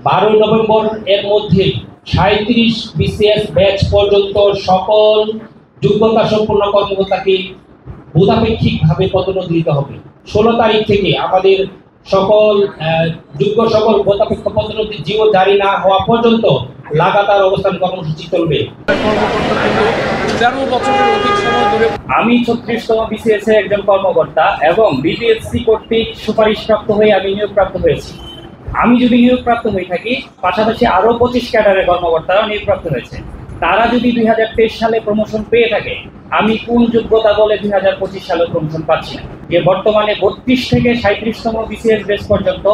12 November এর মধ্যে 37 BCS batch পর্যন্ত সকল যোগ্যতা সম্পন্ন কর্মকর্তাকে বোধাপেক্ষিকভাবে পদোন্নতি দিতে হবে। 16 তারিখ থেকে আমাদের সকল সকল বোধাপেক্ষ পদোন্নতি জিও জারি না হওয়া পর্যন্ত লাগাতার অবস্থান কর্মসূচি চলবে। 13 বছরের অধিক সময় ধরে আমি 36তম বিসিএস এর একজন কর্মকর্তা এবং বিপিএসসি কর্তৃক সুপারিশপ্রাপ্ত হয়ে আমি নিয়োগপ্রাপ্ত হয়েছি। আমি যদি নিয়োগপ্রাপ্ত হয়ে থাকি, পাশাপাশি আরও 25 ক্যাডারের কর্মকর্তারাও নিয়োগপ্রাপ্ত হয়েছে। তারা যদি 2023 সালে প্রমোশন পেয়ে থাকে, আমি কোন যোগ্যতা বলে 2025 সালে প্রমোশন পাচ্ছি না? যে বর্তমানে 32 থেকে 37তম বিসিএস বেস পর্যন্ত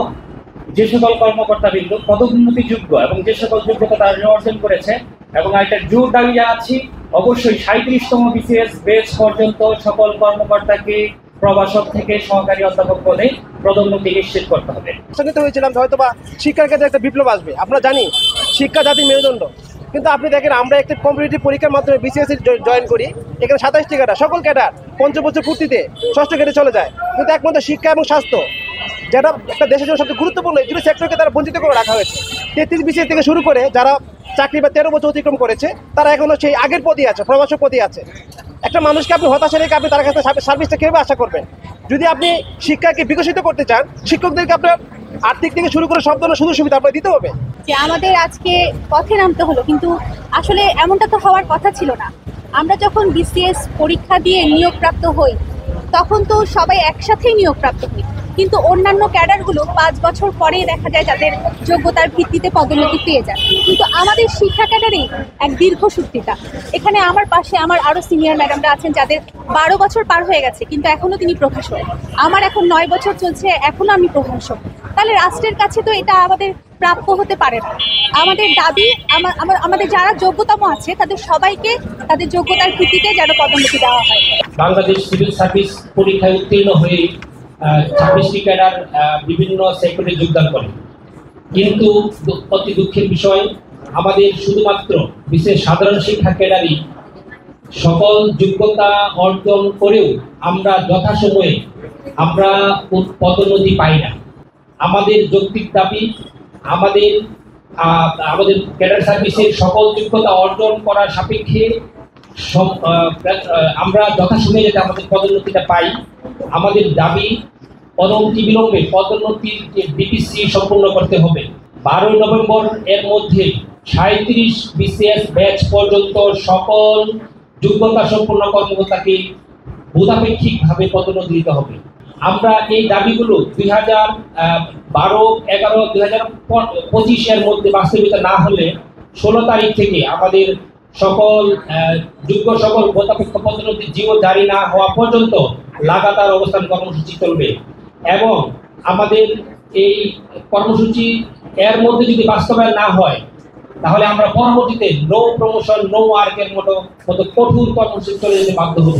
যে সকল কর্মকর্তাবৃন্দ পদোন্নতি যোগ্য এবং যে সকল যোগ্যতা তারা অর্জন করেছে, এবং একটা জোর দাবি জানাচ্ছি, অবশ্যই 37তম বিসিএস বেস পর্যন্ত সকল কর্মকর্তাকে প্রভাষক থেকে সহকারী অধ্যাপক পদে পদোন্নতি নিশ্চিত করতে হবে। আশঙ্কিত হয়েছিলাম হয়তোবা শিক্ষার ক্ষেত্রে একটা বিপ্লব আসবে। আমরা জানি শিক্ষা জাতির মেরুদণ্ড, কিন্তু আপনি দেখেন আমরা একটা কম্পিটিটিভ পরীক্ষার মাধ্যমে বিসিএস জয়েন করি, এখানে 27টি ক্যাডার, সকল ক্যাডার 5 বছর পূর্তিতে 6ষ্ঠ গ্রেডে চলে যায়। কিন্তু একমাত্র শিক্ষা এবং স্বাস্থ্য, যেটা একটা দেশের জন্য সবচেয়ে গুরুত্বপূর্ণ, এই দুটো সেক্টরকে তারা বঞ্চিত করে রাখা হয়েছে। 33 বিসিএস থেকে শুরু করে যারা চাকরি বা 13 বছর অতিক্রম করেছে, তারা এখনো সেই আগের পদই আছে, প্রভাষক পদই আছে। একটা মানুষকে আপনি হতাশা রেখে আপনি তার কাছে সার্ভিসটা কীভাবে আশা করবেন? যদি আপনি শিক্ষাকে বিকশিত করতে চান, শিক্ষকদেরকে আপনার আর্থিক থেকে শুরু করে সব ধরনের সুযোগ সুবিধা আপনার দিতে হবে। যে আমাদের আজকে পথে নামতে হলো, কিন্তু আসলে এমনটা তো হওয়ার কথা ছিল না। আমরা যখন বিসিএস পরীক্ষা দিয়ে নিয়োগপ্রাপ্ত হই, তখন তো সবাই একসাথেই নিয়োগপ্রাপ্ত হই, কিন্তু অন্যান্য ক্যাডারগুলো 5 বছর পরেই দেখা যায় তাদের যোগ্যতার ভিত্তিতে পদোন্নতি পেয়ে যায়। কিন্তু আমাদের শিক্ষা ক্যাডারেই এক দীর্ঘসূত্রিতা। এখানে আমার পাশে আমার আরও সিনিয়র ম্যাডামরা আছেন যাদের 12 বছর পার হয়ে গেছে, কিন্তু এখনও তিনি প্রভাষক। আমার এখন 9 বছর চলছে, এখনও আমি প্রভাষক। তাহলে রাষ্ট্রের কাছে তো এটা আমাদের প্রাপ্য হতে পারে না। আমাদের দাবি, আমাদের যারা যোগ্যতম আছে তাদের সবাইকে তাদের যোগ্যতার ভিত্তিতে যেন পদোন্নতি দেওয়া হয়। বাংলাদেশ সিভিল সার্ভিস পরীক্ষায় উত্তীর্ণ হয়ে 26টি ক্যাডার বিভিন্ন সেক্টরে যোগদান করে, কিন্তু অতি দুঃখের বিষয়, আমাদের শুধুমাত্র বিশেষ সাধারণ শিক্ষা ক্যাডারই সকল যোগ্যতা অর্জন করেও আমরা যথাসময়ে আমরা পদোন্নতি পাই না। আমাদের যৌক্তিক দাবি, আমাদের ক্যাডার সার্ভিসের সকল যোগ্যতা অর্জন করার সাপেক্ষে আমরা যথাসময়ে যাতে আমাদের পদোন্নতিটা পাই। আমাদের দাবি, অনতি বিলম্বে পদোন্নতির যে বিপিসি সম্পূর্ণ করতে হবে। 12 নভেম্বর এর মধ্যে 37 বিসিএস ব্যাচ পর্যন্ত সকল যোগ্যতা সম্পন্ন কর্মকর্তাকে বোধাপেক্ষিকভাবে পদোন্নতি দিতে হবে। আমরা এই দাবিগুলো 2012, 11, 2025 এর মধ্যে বাস্তবিত না হলে 16 তারিখ থেকে আমাদের সকল সকল বোধাপেক্ষ পদোন্নতি জিও জারি না হওয়া পর্যন্ত লাগাতার অবস্থান কর্মসূচি চলবে। এবং আমাদের এই কর্মসূচি এর মধ্যে যদি বাস্তবায়ন না হয়, তাহলে আমরা পরবর্তীতে নো প্রমোশন নো ওয়ার্কের মতো কঠোর কর্মসূচি চলে যেতে বাধ্য হব।